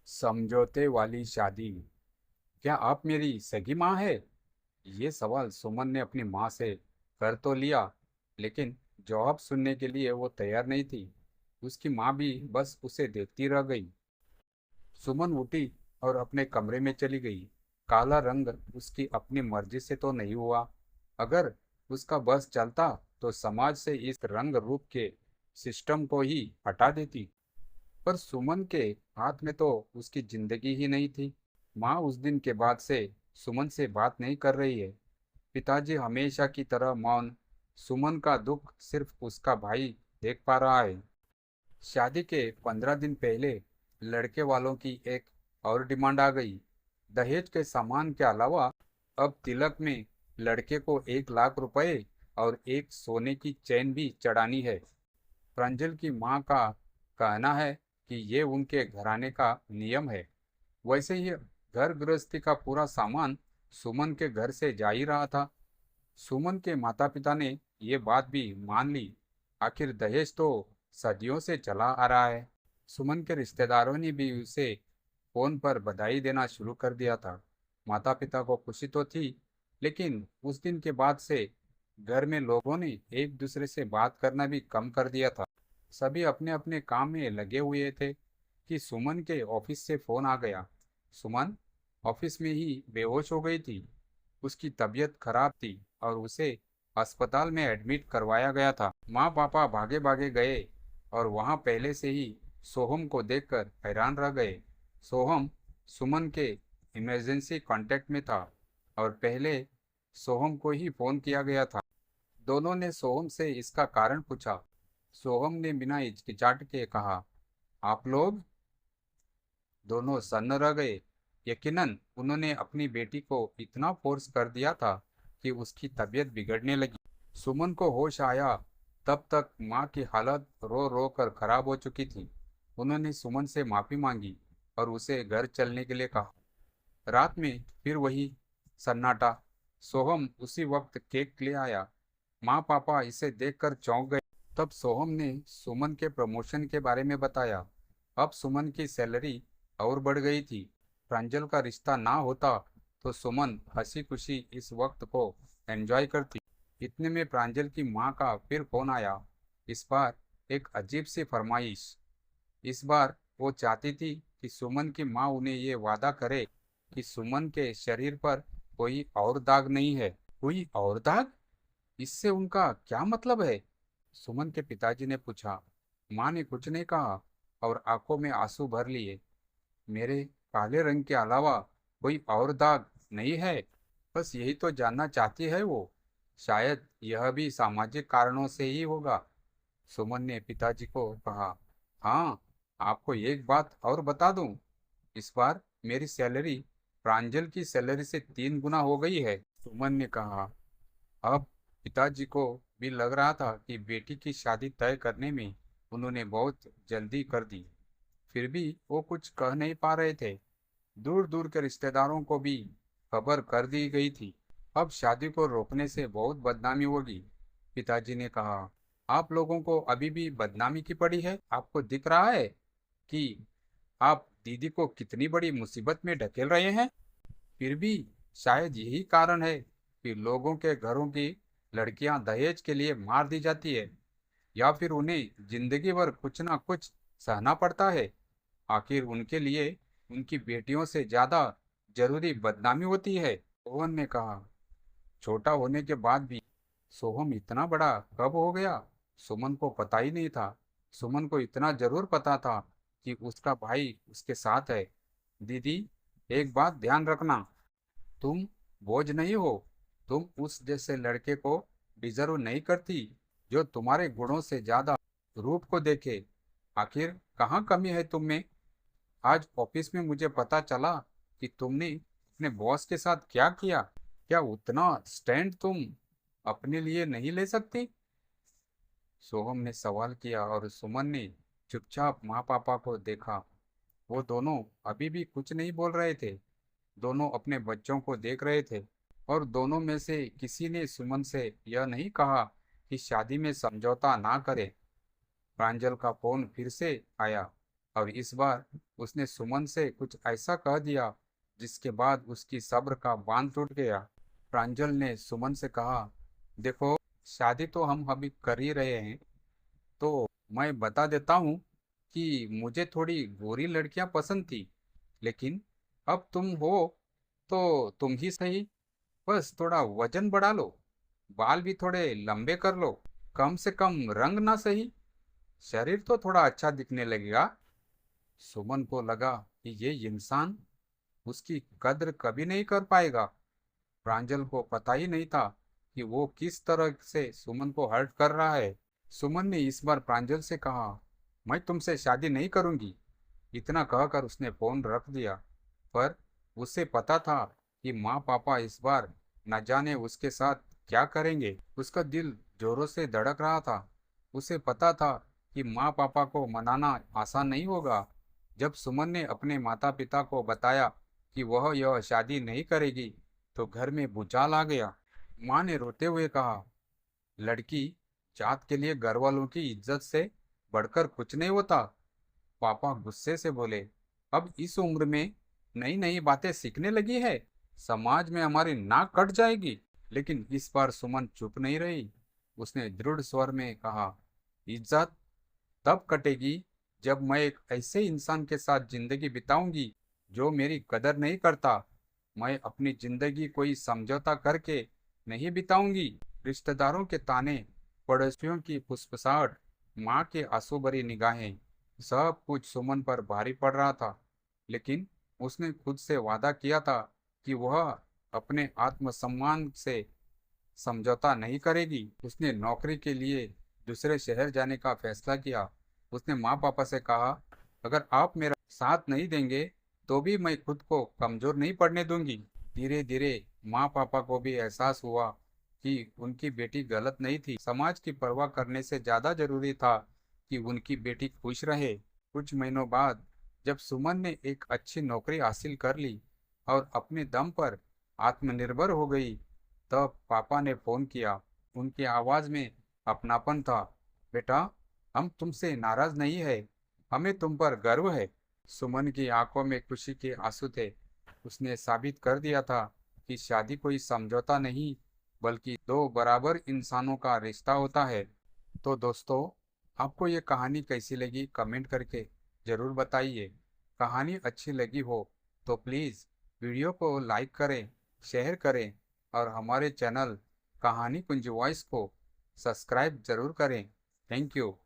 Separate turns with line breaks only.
समझौते वाली शादी। क्या आप मेरी सगी माँ है? ये सवाल सुमन ने अपनी माँ से कर तो लिया, लेकिन जवाब सुनने के लिए वो तैयार नहीं थी। उसकी माँ भी बस उसे देखती रह गई। सुमन उठी और अपने कमरे में चली गई। काला रंग उसकी अपनी मर्जी से तो नहीं हुआ। अगर उसका बस चलता तो समाज से इस रंग रूप के सिस्टम को ही हटा देती। पर सुमन के हाथ में तो उसकी जिंदगी ही नहीं थी। माँ उस दिन के बाद से सुमन से बात नहीं कर रही है। पिताजी हमेशा की तरह मौन। सुमन का दुख सिर्फ उसका भाई देख पा रहा है। शादी के 15 दिन पहले लड़के वालों की एक और डिमांड आ गई। दहेज के सामान के अलावा अब तिलक में लड़के को 1 लाख रुपए और एक सोने की चैन भी चढ़ानी है। प्रांजल की माँ का कहना है कि ये उनके घराने का नियम है। वैसे ही घर गृहस्थी का पूरा सामान सुमन के घर से जा ही रहा था। सुमन के माता पिता ने ये बात भी मान ली। आखिर दहेज तो सदियों से चला आ रहा है। सुमन के रिश्तेदारों ने भी उसे फोन पर बधाई देना शुरू कर दिया था। माता पिता को खुशी तो थी, लेकिन उस दिन के बाद से घर में लोगों ने एक दूसरे से बात करना भी कम कर दिया था। सभी अपने अपने काम में लगे हुए थे कि सुमन के ऑफिस से फोन आ गया। सुमन ऑफिस में ही बेहोश हो गई थी। उसकी तबीयत खराब थी और उसे अस्पताल में एडमिट करवाया गया था। माँ पापा भागे भागे गए और वहाँ पहले से ही सोहम को देखकर हैरान रह गए। सोहम सुमन के इमरजेंसी कांटेक्ट में था और पहले सोहम को ही फोन किया गया था। दोनों ने सोहम से इसका कारण पूछा। सोहम ने बिना हिचकिचाहट के कहा, आप लोग? दोनों सन्न रह गए। यकीनन उन्होंने अपनी बेटी को इतना फोर्स कर दिया था कि उसकी तबीयत बिगड़ने लगी। सुमन को होश आया तब तक माँ की हालत रो रो कर खराब हो चुकी थी। उन्होंने सुमन से माफ़ी मांगी और उसे घर चलने के लिए कहा। रात में फिर वही सन्नाटा। सोहम उसी वक्त केक ले आया। माँ पापा इसे देखकर चौंक गए। तब सोहम ने सुमन के प्रमोशन के बारे में बताया। अब सुमन की सैलरी और बढ़ गई थी। प्रांजल का रिश्ता ना होता तो सुमन हंसी खुशी इस वक्त को एंजॉय करती। इतने में प्रांजल की माँ का फिर फोन आया। इस बार एक अजीब सी फरमाइश। इस बार वो चाहती थी कि सुमन की माँ उन्हें ये वादा करे कि सुमन के शरीर पर कोई और दाग नहीं है। कोई और दाग? इससे उनका क्या मतलब है? सुमन के पिताजी ने पूछा। माँ ने कुछ नहीं कहा और आंखों में आंसू भर लिए। मेरे काले रंग के अलावा कोई और दाग नहीं है? बस यही तो जानना चाहती है वो। शायद यह भी सामाजिक कारणों से ही होगा। सुमन ने पिताजी को कहा। हाँ, आपको एक बात और बता दूं। इस बार मेरी सैलरी प्रांजल की सैलरी से 3 गुना हो गई है। सुमन ने कहा। अब पिताजी को भी लग रहा था कि बेटी की शादी तय करने में उन्होंने बहुत जल्दी कर दी। फिर भी वो कुछ कह नहीं पा रहे थे। दूर दूर के रिश्तेदारों को भी खबर कर दी गई थी। अब शादी को रोकने से बहुत बदनामी होगी। पिताजी ने कहा। आप लोगों को अभी भी बदनामी की पड़ी है? आपको दिख रहा है कि आप दीदी को कितनी बड़ी मुसीबत में ढकेल रहे हैं? फिर भी शायद यही कारण है कि लोगों के घरों की लड़कियां दहेज के लिए मार दी जाती है, या फिर उन्हें जिंदगी भर कुछ ना कुछ सहना पड़ता है। आखिर उनके लिए उनकी बेटियों से ज्यादा जरूरी बदनामी होती है। सोहन ने कहा। छोटा होने के बाद भी सोहम इतना बड़ा कब हो गया? सुमन को पता ही नहीं था। सुमन को इतना जरूर पता था कि उसका भाई उसके साथ है। दीदी, एक बात ध्यान रखना। तुम बोझ नहीं हो। तुम उस जैसे लड़के को डिजर्व नहीं करती जो तुम्हारे गुणों से ज्यादा रूप को देखे। आखिर कहाँ कमी है तुम में? आज ऑफिस में मुझे पता चला कि तुमने अपने बॉस के साथ क्या किया। क्या उतना स्टैंड तुम अपने लिए नहीं ले सकती? सोहम ने सवाल किया और सुमन ने चुपचाप माँ पापा को देखा। वो दोनों अभी भी कुछ नहीं बोल रहे थे। दोनों अपने बच्चों को देख रहे थे और दोनों में से किसी ने सुमन से यह नहीं कहा कि शादी में समझौता ना करे। प्रांजल का फोन फिर से आया। और इस बार उसने सुमन से कुछ ऐसा कह दिया जिसके बाद उसकी सब्र का बांध टूट गया। प्रांजल ने सुमन से कहा, देखो, शादी तो हम अभी कर ही रहे हैं, तो मैं बता देता हूँ कि मुझे थोड़ी गोरी लड़कियां पसंद थी, लेकिन अब तुम हो तो तुम ही सही, बस थोड़ा वजन बढ़ा लो, बाल भी थोड़े लंबे कर लो, कम से कम रंग ना सही, शरीर तो थोड़ा अच्छा दिखने लगेगा। सुमन को लगा कि ये इंसान उसकी कद्र कभी नहीं कर पाएगा। प्रांजल को पता ही नहीं था कि वो किस तरह से सुमन को हर्ट कर रहा है। सुमन ने इस बार प्रांजल से कहा, मैं तुमसे शादी नहीं करूंगी। इतना कहकर उसने फोन रख दिया। पर उसे पता था कि माँ पापा इस बार न जाने उसके साथ क्या करेंगे। उसका दिल जोरों से धड़क रहा था। उसे पता था कि माँ पापा को मनाना आसान नहीं होगा। जब सुमन ने अपने माता पिता को बताया कि वह यह शादी नहीं करेगी, तो घर में भूचाल आ गया। माँ ने रोते हुए कहा, लड़की जात के लिए घर वालों की इज्जत से बढ़कर कुछ नहीं होता। पापा गुस्से से बोले, अब इस उम्र में नई नई बातें सीखने लगी है, समाज में हमारी नाक कट जाएगी। लेकिन इस बार सुमन चुप नहीं रही। उसने दृढ़ स्वर में कहा, इज्जत तब कटेगी जब मैं एक ऐसे इंसान के साथ जिंदगी बिताऊंगी जो मेरी कदर नहीं करता। मैं अपनी जिंदगी कोई समझौता करके नहीं बिताऊंगी। रिश्तेदारों के ताने, पड़ोसियों की फुसफुसाहट, माँ के आंसू भरी निगाहें, सब कुछ सुमन पर भारी पड़ रहा था। लेकिन उसने खुद से वादा किया था कि वह अपने आत्मसम्मान से समझौता नहीं करेगी। उसने नौकरी के लिए दूसरे शहर जाने का फैसला किया। उसने माँ पापा से कहा, अगर आप मेरा साथ नहीं देंगे तो भी मैं खुद को कमजोर नहीं पड़ने दूंगी। धीरे धीरे माँ पापा को भी एहसास हुआ कि उनकी बेटी गलत नहीं थी। समाज की परवाह करने से ज्यादा जरूरी था कि उनकी बेटी खुश रहे। कुछ महीनों बाद जब सुमन ने एक अच्छी नौकरी हासिल कर ली और अपने दम पर आत्मनिर्भर हो गई, तब पापा ने फोन किया। उनकी आवाज में अपनापन था। बेटा, हम तुमसे नाराज नहीं है, हमें तुम पर गर्व है। सुमन की आंखों में खुशी के आंसू थे। उसने साबित कर दिया था कि शादी कोई समझौता नहीं, बल्कि दो बराबर इंसानों का रिश्ता होता है। तो दोस्तों, आपको ये कहानी कैसी लगी कमेंट करके ज़रूर बताइए। कहानी अच्छी लगी हो तो प्लीज़ वीडियो को लाइक करें, शेयर करें और हमारे चैनल कहानी कुंज वॉइस को सब्सक्राइब ज़रूर करें। Thank you.